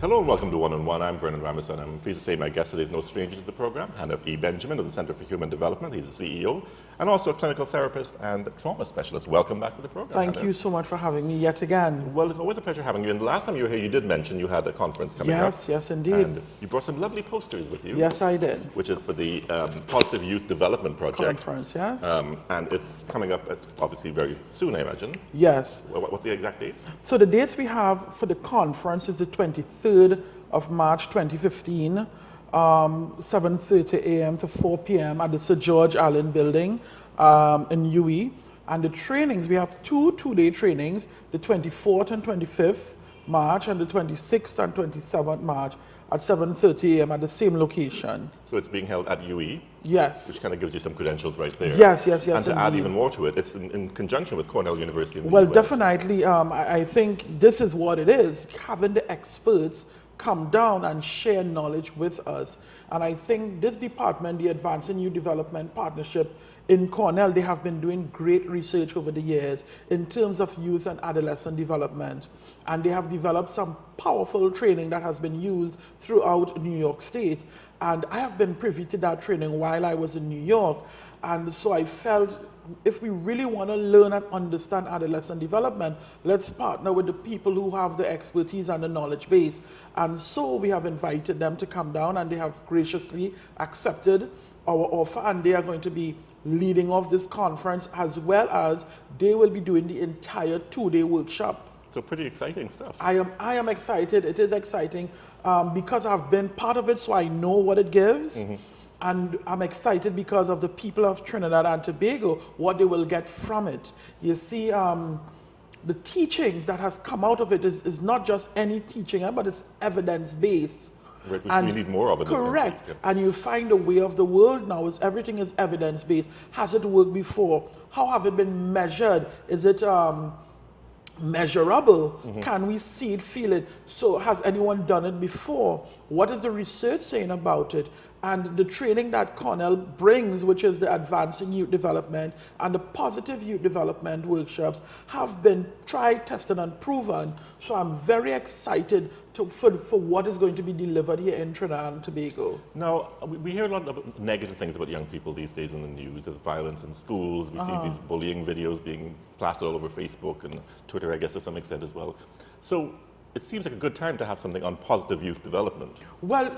Hello and welcome to One on One. I'm Vernon Ramison. I'm pleased to say my guest today is no stranger to the program, Hanif Benjamin of the Center for Human Development. He's the CEO and also a clinical therapist and trauma specialist. Welcome back to the program. Thank you so much for having me yet again. Well, it's always a pleasure having you. And the last time you were here, you did mention you had a conference coming up. Yes, indeed. And you brought some lovely posters with you. Yes, I did. Which is for the Positive Youth Development Project. Conference, yes. And it's coming up obviously very soon, I imagine. Yes. What's the exact dates? So the dates we have for the conference is the 23rd of March 2015, 7:30 a.m. to 4 p.m. at the Sir George Allen Building in UE. And the trainings, we have two-day trainings, the 24th and 25th March and the 26th and 27th March at 7:30 a.m. at the same location. So it's being held at UE? Yes. Which kind of gives you some credentials right there. Yes. And to indeed. add even more to it, it's in conjunction with Cornell University in the Well, US. definitely, I think this is what it is, having the experts come down and share knowledge with us. And I think this department, the Advancing Youth Development Partnership in Cornell, they have been doing great research over the years in terms of youth and adolescent development. And they have developed some powerful training that has been used throughout New York State. And I have been privy to that training while I was in New York. And so I felt if we really want to learn and understand adolescent development, let's partner with the people who have the expertise and the knowledge base. And so we have invited them to come down, and they have graciously accepted our offer, and they are going to be leading off this conference, as well as they will be doing the entire two-day workshop. So pretty exciting stuff. I am excited. It is exciting because I've been part of it, so I know what it gives. Mm-hmm. And I'm excited because of the people of Trinidad and Tobago, what they will get from it. You see, the teachings that has come out of it is not just any teaching, but it's evidence-based. Right, which we need more of it. Correct. Yeah. And you find the way of the world now is everything is evidence-based. Has it worked before? How have it been measured? Is it measurable? Mm-hmm. Can we see it, feel it? So has anyone done it before? What is the research saying about it? And the training that Cornell brings, which is the Advancing Youth Development and the Positive Youth Development workshops, have been tried, tested, and proven. So I'm very excited for what is going to be delivered here in Trinidad and Tobago. Now, we hear a lot of negative things about young people these days in the news. There's violence in schools. We see these bullying videos being plastered all over Facebook and Twitter, I guess, to some extent as well. So it seems like a good time to have something on positive youth development. Well,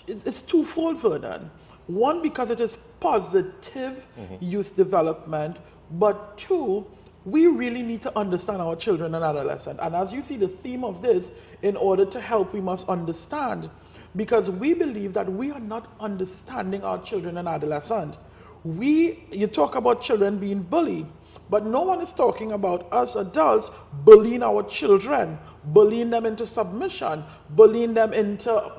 it's twofold, Vernon. One, because it is positive youth development, but two, we really need to understand our children and adolescents. And as you see, the theme of this, in order to help, we must understand, because we believe that we are not understanding our children and adolescents. You talk about children being bullied, but no one is talking about us adults bullying our children, bullying them into submission, bullying them into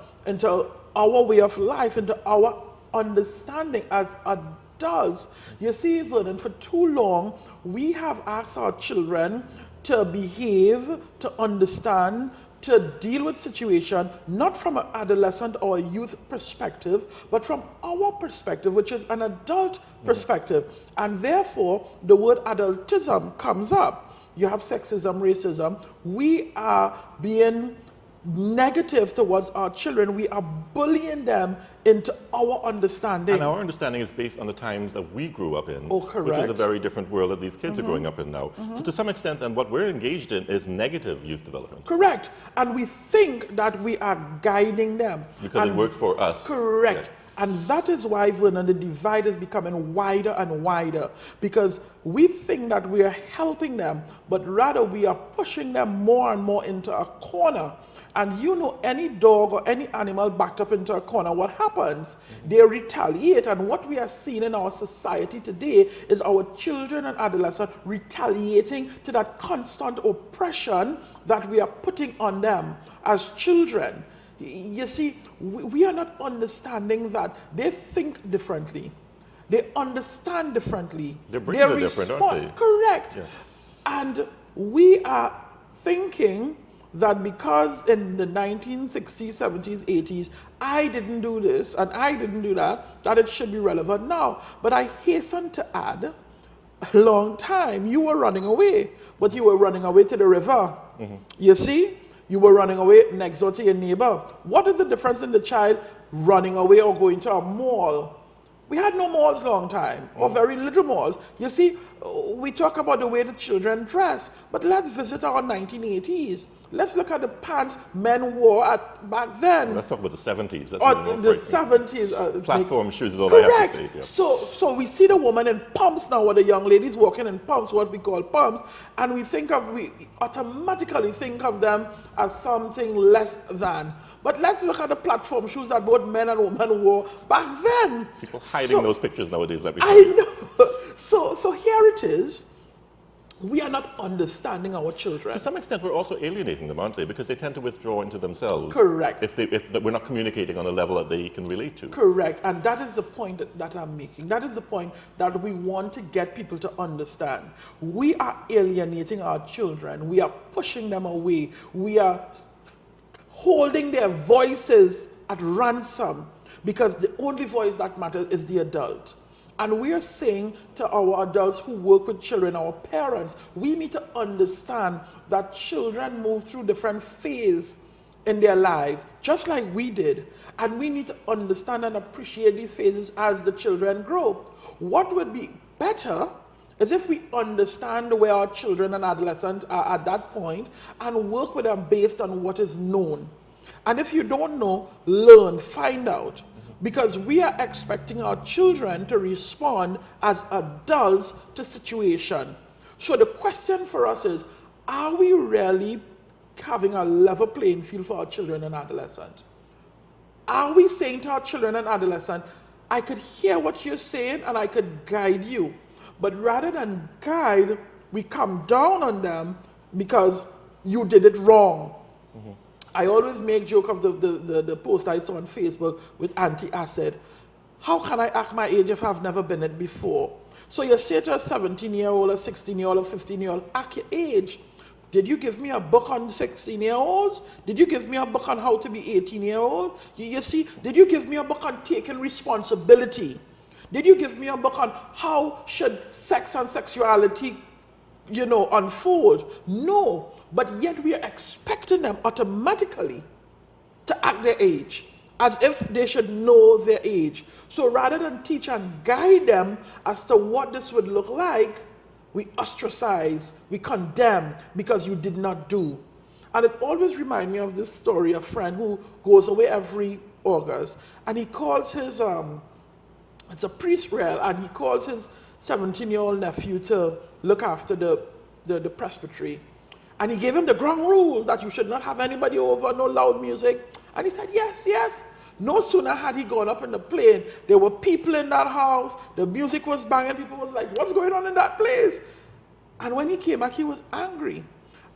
our way of life, into our understanding as adults. You see, Vernon, for too long, we have asked our children to behave, to understand, to deal with situation, not from an adolescent or a youth perspective, but from our perspective, which is an adult perspective. And therefore, the word adultism comes up. You have sexism, racism. We are being negative towards our children. We are bullying them into our understanding. And our understanding is based on the times that we grew up in, which is a very different world that these kids are growing up in now. So to some extent, then, what we're engaged in is negative youth development. Correct. And we think that we are guiding them. Because it worked for us. Correct. Yeah. And that is why, Vernon, the divide is becoming wider and wider, because we think that we are helping them, but rather we are pushing them more and more into a corner. And you know, any dog or any animal backed up into a corner, what happens? They retaliate. And what we are seeing in our society today is our children and adolescents retaliating to that constant oppression that we are putting on them as children. You see, we are not understanding that they think differently. They understand differently. Their brains are different, aren't they? Correct. Yeah. And we are thinking that because in the 1960s, 70s, 80s, I didn't do this and I didn't do that, that it should be relevant now. But I hasten to add, a long time you were running away, but you were running away to the river. You see? you were running away next door to your neighbor. What is the difference in the child running away or going to a mall? We had no malls long time, or very little malls. You see, we talk about the way the children dress, but let's visit our 1980s. Let's look at the pants men wore back then. Let's talk about the 70s. That's Or even more in the frightening. 70s. Platform shoes is all I have Correct. to say. Yeah. So we see the woman in pumps now, or the young ladies walking in pumps, what we call pumps, and we automatically think of them as something less than. But let's look at the platform shoes that both men and women wore back then. People hiding those pictures nowadays, let me tell I you. know. So here it is. We are not understanding our children. To some extent, we're also alienating them, aren't they? Because they tend to withdraw into themselves. Correct. If we're not communicating on a level that they can relate to. Correct. And that is the point that I'm making. That is the point that we want to get people to understand. We are alienating our children. We are pushing them away. We are holding their voices at ransom because the only voice that matters is the adult. And we are saying to our adults who work with children, our parents, we need to understand that children move through different phases in their lives, just like we did. And we need to understand and appreciate these phases as the children grow. What would be better is if we understand where our children and adolescents are at that point and work with them based on what is known. And if you don't know, learn, find out. Because we are expecting our children to respond as adults to situation. So the question for us is, are we really having a level playing field for our children and adolescents? Are we saying to our children and adolescents, I could hear what you're saying and I could guide you. But rather than guide, we come down on them because you did it wrong. Mm-hmm. I always make joke of the post I saw on Facebook with Auntie Acid. How can I act my age if I've never been it before? So you say to a 17-year-old, a 16-year-old, a 15-year-old, act your age. Did you give me a book on 16-year-olds? Did you give me a book on how to be 18-year-old? You see, did you give me a book on taking responsibility? Did you give me a book on how should sex and sexuality, unfold? No. But yet we are expecting them automatically to act their age, as if they should know their age. So rather than teach and guide them as to what this would look like, we ostracize, we condemn because you did not do. And it always reminds me of this story, a friend who goes away every August, and he calls his, it's a priest rail, and he calls his 17-year-old nephew to look after the presbytery. And he gave him the ground rules that you should not have anybody over, no loud music. And he said, yes, yes. No sooner had he gone up in the plane, there were people in that house, the music was banging, people was like, what's going on in that place? And when he came back, he was angry.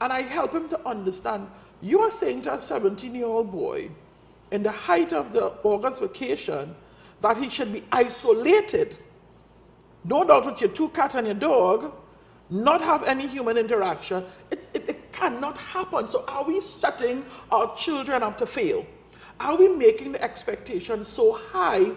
And I helped him to understand, you are saying to a 17-year-old boy, in the height of the August vacation, that he should be isolated, no doubt with your 2 cats and your dog, not have any human interaction. It cannot happen. So are we setting our children up to fail? Are we making the expectation so high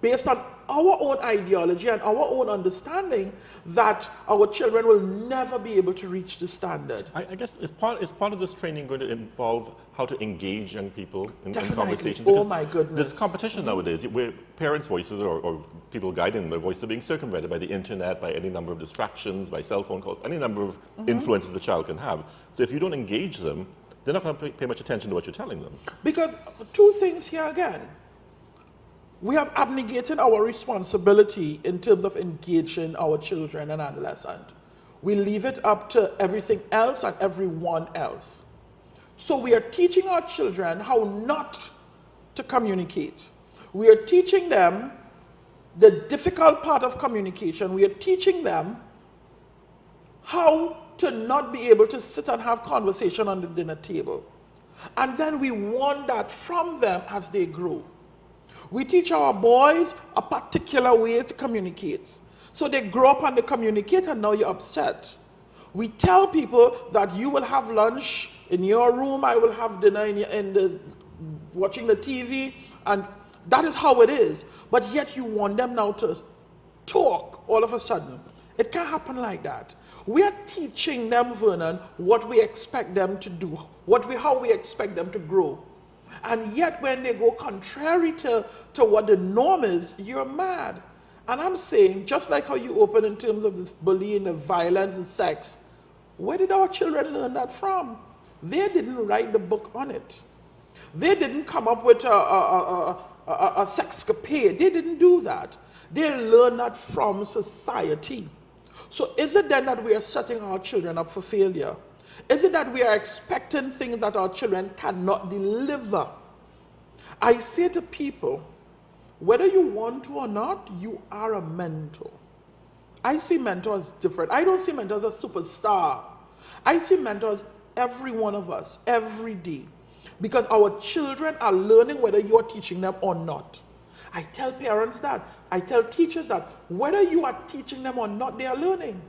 based on our own ideology and our own understanding that our children will never be able to reach the standard? I guess is part of this training going to involve how to engage young people in conversation? Oh my goodness. There's competition nowadays where parents' voices or people guiding their voices are being circumvented by the internet, by any number of distractions, by cell phone calls, any number of influences the child can have. So if you don't engage them, they're not going to pay much attention to what you're telling them. Because 2 things here again. We have abnegated our responsibility in terms of engaging our children and adolescents. We leave it up to everything else and everyone else. So we are teaching our children how not to communicate. We are teaching them the difficult part of communication. We are teaching them how to not be able to sit and have conversation on the dinner table. And then we want that from them as they grow. We teach our boys a particular way to communicate. So they grow up and they communicate and now you're upset. We tell people that you will have lunch in your room, I will have dinner watching the TV, and that is how it is. But yet you want them now to talk all of a sudden. It can't happen like that. We are teaching them, Vernon, what we expect them to do, how we expect them to grow. And yet when they go contrary to what the norm is, you're mad. And I'm saying, just like how you open in terms of this bullying, the violence and sex, where did our children learn that from? They didn't write the book on it. They didn't come up with a sexcapade. They didn't do that. They learned that from society. So is it then that we are setting our children up for failure? Is it that we are expecting things that our children cannot deliver? I say to people, whether you want to or not, you are a mentor. I see mentors different. I don't see mentors as superstar. I see mentors, every one of us, every day. Because our children are learning whether you are teaching them or not. I tell parents that. I tell teachers that. Whether you are teaching them or not, they are learning.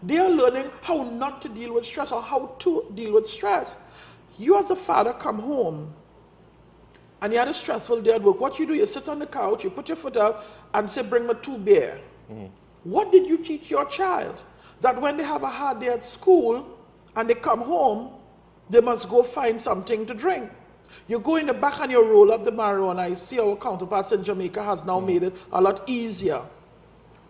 They are learning how not to deal with stress or how to deal with stress. You as a father come home and you had a stressful day at work. What you do, you sit on the couch, you put your foot up and say, bring me 2 beer. Mm-hmm. What did you teach your child? That when they have a hard day at school and they come home, they must go find something to drink. You go in the back and you roll up the marijuana. I see our counterparts in Jamaica has now made it a lot easier.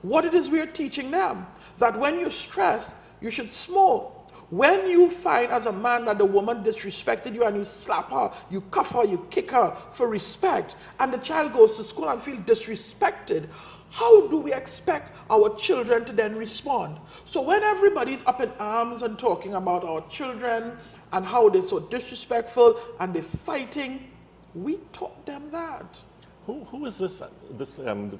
What it is we are teaching them, that when you're stressed, you should smoke. When you find as a man that the woman disrespected you and you slap her, you cuff her, you kick her for respect, and the child goes to school and feels disrespected, how do we expect our children to then respond? So when everybody's up in arms and talking about our children and how they're so disrespectful and they're fighting, we taught them that. Who is this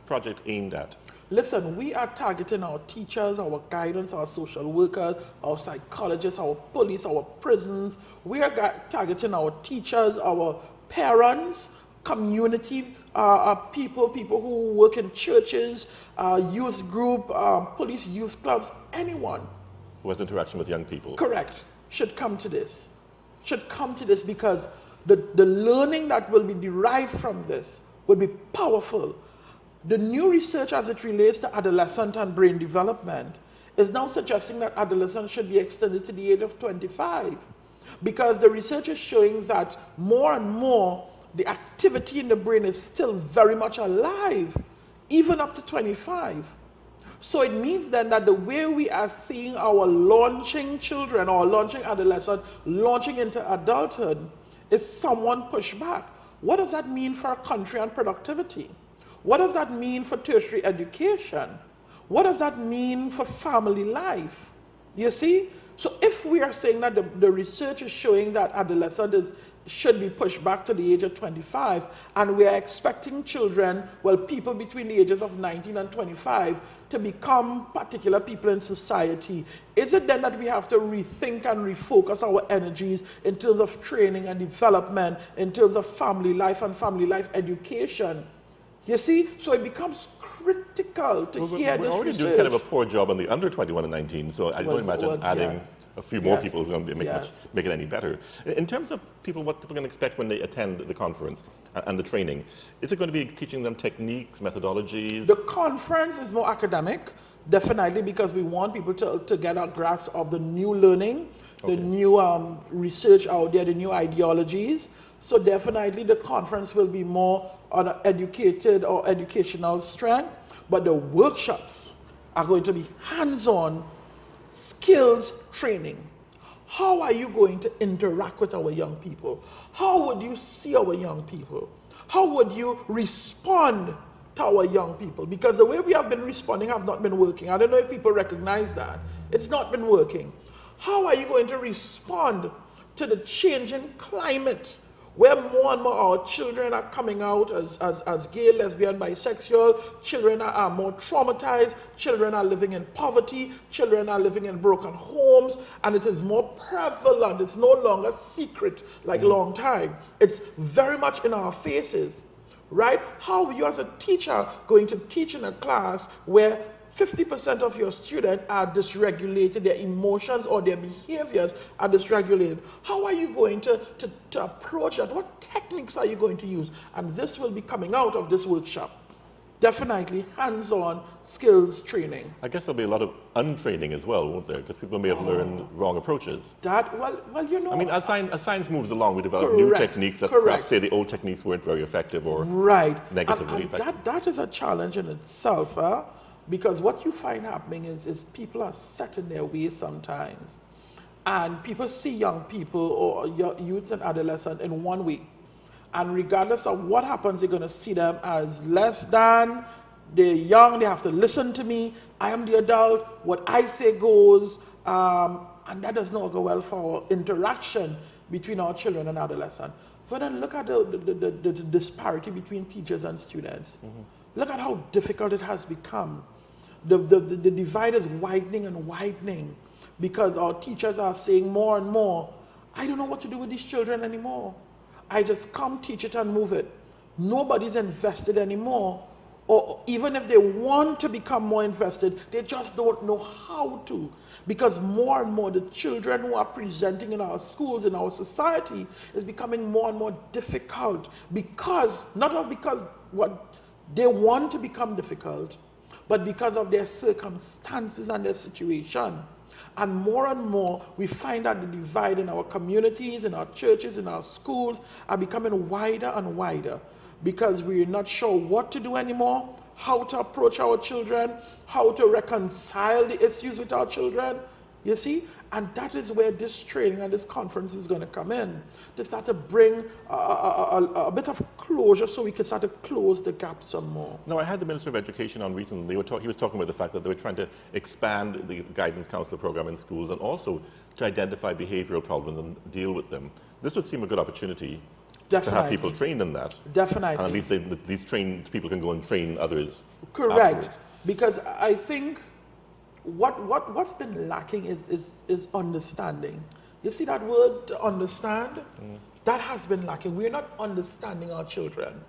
project aimed at? Listen, we are targeting our teachers, our guidance, our social workers, our psychologists, our police, our prisons. We are targeting our teachers, our parents, community people who work in churches, youth group, police youth clubs, anyone who has interaction with young people. Correct. Should come to this. Should come to this because the learning that will be derived from this will be powerful. The new research as it relates to adolescent and brain development is now suggesting that adolescents should be extended to the age of 25 because the research is showing that more and more the activity in the brain is still very much alive, even up to 25. So it means then that the way we are seeing our launching children or launching adolescents launching into adulthood is someone pushed back. What does that mean for our country and productivity? What does that mean for tertiary education? What does that mean for family life? You see? So if we are saying that the research is showing that adolescents should be pushed back to the age of 25, and we are expecting children, well, people between the ages of 19 and 25 to become particular people in society, is it then that we have to rethink and refocus our energies in terms of training and development, in terms of family life and family life education? You see, so it becomes critical to hear this research. We're already doing kind of a poor job on the under 21 and 19, so I don't imagine adding a few more people is going to make it any better. In terms of what people can expect when they attend the conference and the training, is it going to be teaching them techniques, methodologies? The conference is more academic, definitely, because we want people to get a grasp of the new learning, the new research out there, the new ideologies. So definitely the conference will be more on an educated or educational strength, but the workshops are going to be hands-on skills training. How are you going to interact with our young people? How would you see our young people? How would you respond to our young people? Because the way we have been responding have not been working. I don't know if people recognize that. It's not been working. How are you going to respond to the changing climate where more and more our children are coming out as gay, lesbian, bisexual, children are more traumatized, children are living in poverty, children are living in broken homes, and it is more prevalent. It's no longer secret like long time. It's very much in our faces, right? How are you as a teacher going to teach in a class where 50% of your students are dysregulated, their emotions or their behaviors are dysregulated? How are you going to approach that? What techniques are you going to use? And this will be coming out of this workshop. definitely hands-on skills training. I guess there'll be a lot of untraining as well, won't there? Because people may have learned wrong approaches. Well, you know. I mean, as science moves along, we develop new techniques that perhaps say the old techniques weren't very effective or negatively effective. That is a challenge in itself, because what you find happening is people are set in their ways sometimes. And people see young people or youths and adolescents in one way. And regardless of what happens, they're going to see them as less than, they're young, they have to listen to me, I am the adult, what I say goes, and that does not go well for interaction between our children and adolescents. So then look at the disparity between teachers and students. Look at how difficult it has become. The divide is widening and widening because our teachers are saying more and more, I don't know what to do with these children anymore. I just come, teach it, and move it. Nobody's invested anymore. Or even if they want to become more invested, they just don't know how to. Because more and more the children who are presenting in our schools, in our society, is becoming more and more difficult. Because, not because what they want to become difficult, but because of their circumstances and their situation. And more, we find that the divide in our communities, in our churches, in our schools are becoming wider and wider because we're not sure what to do anymore, how to approach our children, how to reconcile the issues with our children, you see? And that is where this training and this conference is going to come in, to start to bring a bit of closure so we can start to close the gap some more. No, I had the Minister of Education on recently. He was talking about the fact that they were trying to expand the guidance counselor program in schools and also to identify behavioral problems and deal with them. This would seem a good opportunity to have people trained in that. Definitely. And at least these trained people can go and train others. Correct. Afterwards. Because I think what's been lacking is understanding. You see that word, understand? That has been lacking. We're not understanding our children.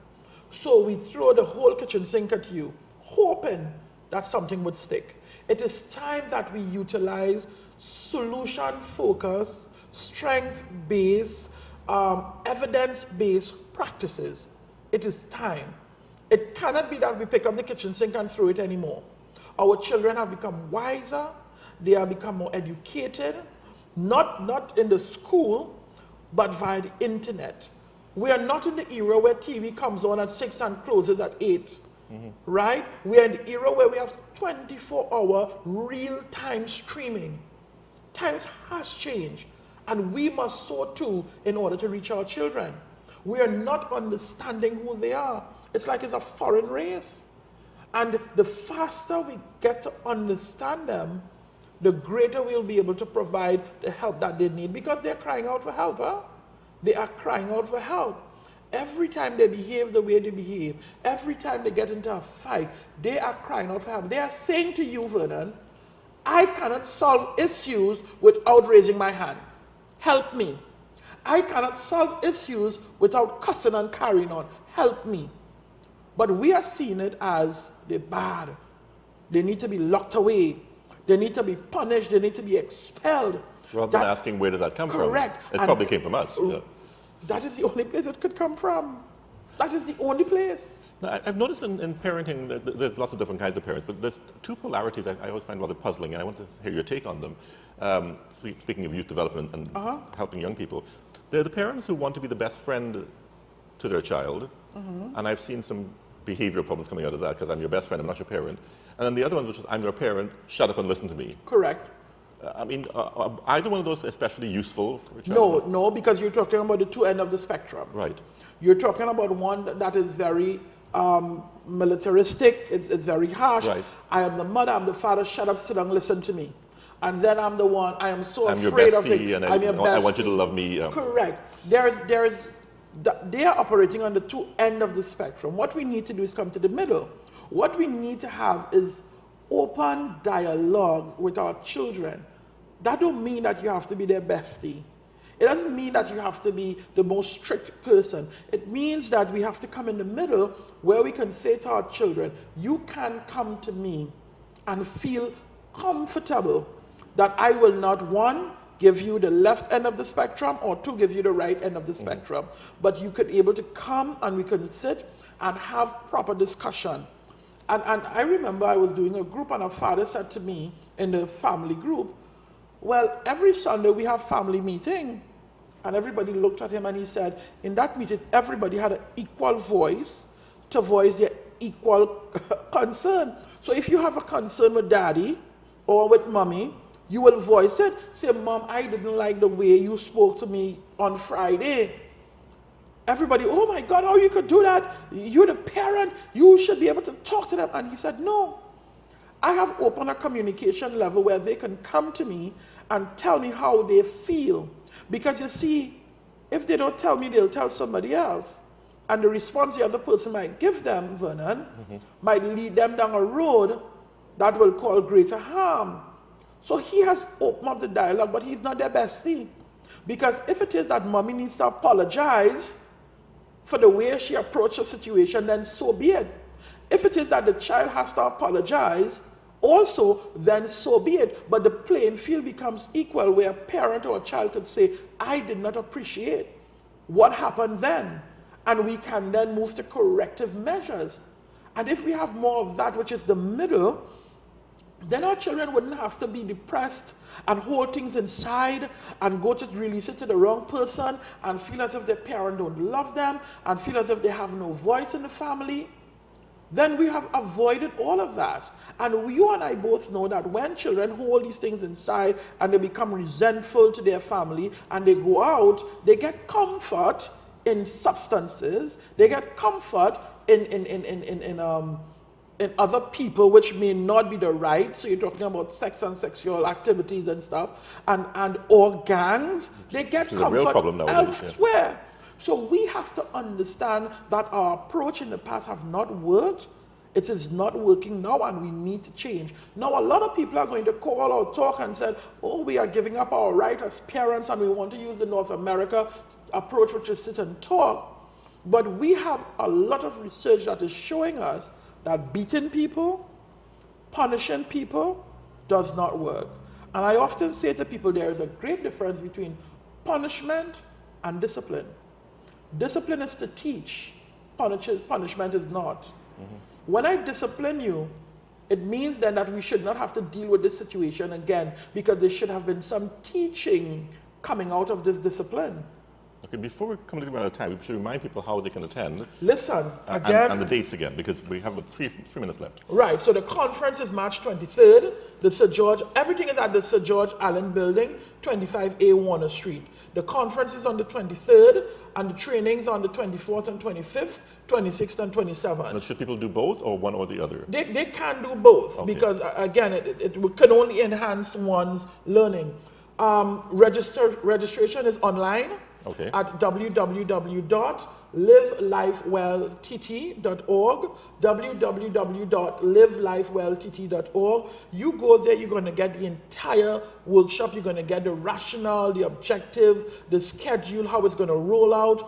So we throw the whole kitchen sink at you, hoping that something would stick. It is time that we utilize solution-focused, strength-based, evidence-based practices. It is time. It cannot be that we pick up the kitchen sink and throw it anymore. Our children have become wiser, they have become more educated, not in the school, but via the internet. We are not in the era where TV comes on at 6 and closes at 8, right? We are in the era where we have 24-hour real-time streaming. Times has changed, and we must so too in order to reach our children. We are not understanding who they are. It's like it's a foreign race. And the faster we get to understand them, the greater we'll be able to provide the help that they need, because they're crying out for help. They are crying out for help. Every time they behave the way they behave, every time they get into a fight, they are crying out for help. They are saying to you, Vernon, I cannot solve issues without raising my hand. Help me. I cannot solve issues without cussing and carrying on. Help me. But we are seeing it as they're bad. They need to be locked away. They need to be punished. They need to be expelled. Rather than asking where did that come from. Correct. It probably came from us. Yeah. That is the only place it could come from. That is the only place. Now, I've noticed in parenting that there's lots of different kinds of parents, but there's two polarities I always find rather puzzling, and I want to hear your take on them. Speaking of youth development and helping young people, they're the parents who want to be the best friend to their child, and I've seen some behavioral problems coming out of that because I'm your best friend, I'm not your parent. And then the other one, which is I'm your parent, shut up and listen to me. Correct. I mean, either one of those especially useful for a child? No, because you're talking about the two ends of the spectrum. Right. You're talking about one that is very militaristic, it's very harsh. Right. I am the mother, I'm the father, shut up, sit down, listen to me. And then I'm the one, I am so I'm afraid your of bestie, it. and I'm your bestie. I want you to love me. Correct. They are operating on the two ends of the spectrum. What we need to do is come to the middle. What we need to have is open dialogue with our children. That don't mean that you have to be their bestie. It doesn't mean that you have to be the most strict person. It means that we have to come in the middle where we can say to our children, you can come to me and feel comfortable that I will not, one, give you the left end of the spectrum, or two, give you the right end of the spectrum. But you could be able to come and we can sit and have proper discussion. And I remember I was doing a group and a father said to me in the family group, well, every Sunday we have family meeting. And everybody looked at him and he said, in that meeting, everybody had an equal voice to voice their equal concern. So if you have a concern with daddy or with mommy, you will voice it. Say, Mom, I didn't like the way you spoke to me on Friday. Everybody, oh my God, how you could do that? You're the parent. You should be able to talk to them. And he said, no. I have opened a communication level where they can come to me and tell me how they feel. Because you see, if they don't tell me, they'll tell somebody else. And the response the other person might give them, Vernon, might lead them down a road that will cause greater harm. So he has opened up the dialogue, but he's not their bestie. Because if it is that mommy needs to apologize for the way she approached the situation, then so be it. If it is that the child has to apologize, also, then so be it. But the playing field becomes equal where a parent or a child could say, I did not appreciate what happened then. And we can then move to corrective measures. And if we have more of that, which is the middle, then our children wouldn't have to be depressed and hold things inside and go to release it to the wrong person and feel as if their parent don't love them and feel as if they have no voice in the family. Then we have avoided all of that. And you and I both know that when children hold these things inside and they become resentful to their family and they go out, they get comfort in substances, they get comfort in other people which may not be the right. So you're talking about sex and sexual activities and stuff, and or gangs, they get comfort elsewhere. So we have to understand that our approach in the past have not worked. It is not working now and we need to change. Now a lot of people are going to call or talk and say, oh, we are giving up our right as parents and we want to use the North America approach, which is sit and talk. But we have a lot of research that is showing us that beating people, punishing people does not work. And I often say to people there is a great difference between punishment and discipline. Discipline is to teach, punishment is not. When I discipline you, it means then that we should not have to deal with this situation again because there should have been some teaching coming out of this discipline. Okay, before we come to the end of time, we should remind people how they can attend. Listen, again. And the dates again, because we have about three minutes left. Right, so the conference is March 23rd. The Sir George, everything is at the Sir George Allen Building, 25A Warner Street. The conference is on the 23rd, and the trainings on the 24th and 25th, 26th and 27th. And should people do both or one or the other? They can do both, okay. Because, again, it can only enhance one's learning. Registration is online. Okay. At www.livelifewelltt.org, www.livelifewelltt.org. You go there, you're going to get the entire workshop. You're going to get the rationale, the objectives, the schedule, how it's going to roll out.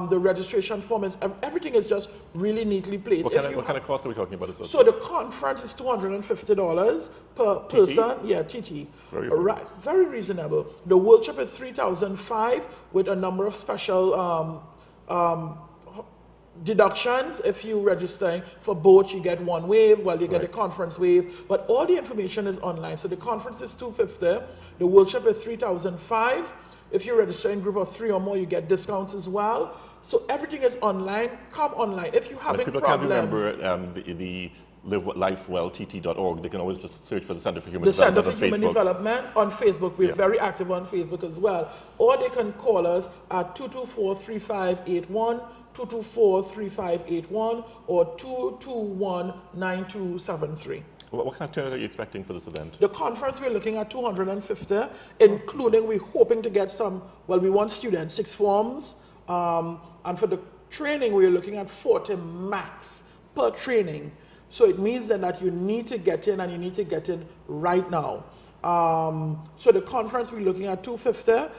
The registration form is, everything is just really neatly placed. What kind of cost are we talking about? So the conference is $250 per person. Yeah, TT. Very reasonable. The workshop is $3,500 with a number of special deductions. If you register for both, you get one wave, you get the conference wave. But all the information is online. So the conference is $250. The workshop is $3,500. If you register in a group of 3 or more, you get discounts as well. So everything is online. Come online. If you're having problems. If people can't remember the livelifewelltt.org, they can always just search for the Center for Human Development. The Center for Human Development on Facebook. We're very active on Facebook as well. Or they can call us at 224-3581, 224-3581, or 221-9273. What kind of turnout are you expecting for this event? The conference, we're looking at 250, including we're hoping to get some, we want students, 6 forms. And for the training, we're looking at 40 max per training. So it means then that you need to get in and you need to get in right now. So the conference, we're looking at 250.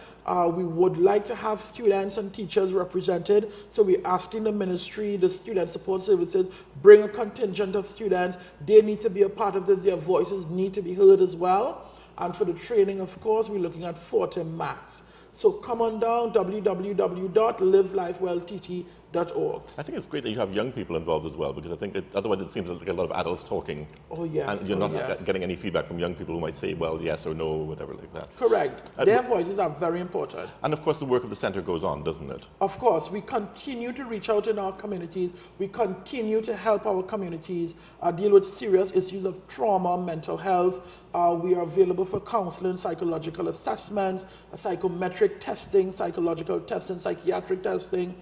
We would like to have students and teachers represented. So we're asking the ministry, the student support services, bring a contingent of students. They need to be a part of this. Their voices need to be heard as well. And for the training, of course, we're looking at 40 max. So come on down, www.livelifewelltt.org. I think it's great that you have young people involved as well, because I think otherwise it seems like a lot of adults talking. Oh, yes. And you're not getting any feedback from young people who might say, well, yes or no, or whatever like that. Correct. Their voices are very important. And of course, the work of the center goes on, doesn't it? Of course, we continue to reach out in our communities. We continue to help our communities deal with serious issues of trauma, mental health. We are available for counseling, psychological assessments, psychometric testing, psychological testing, psychiatric testing.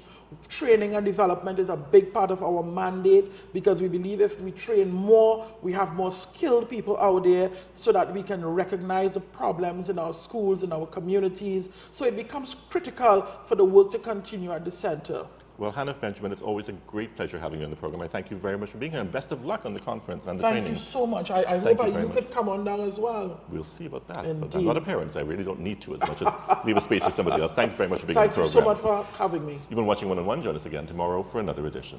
Training and development is a big part of our mandate, because we believe if we train more, we have more skilled people out there so that we can recognize the problems in our schools, in our communities. So it becomes critical for the work to continue at the center. Well, Hanif Benjamin, it's always a great pleasure having you on the program. I thank you very much for being here, and best of luck on the conference and the training. Thank you so much. I hope you could come on down as well. We'll see about that. Indeed. But I'm not a parent, so I really don't need to as much as leave a space for somebody else. Thank you very much for being on the program. Thank you so much for having me. You've been watching One on One. Join us again tomorrow for another edition.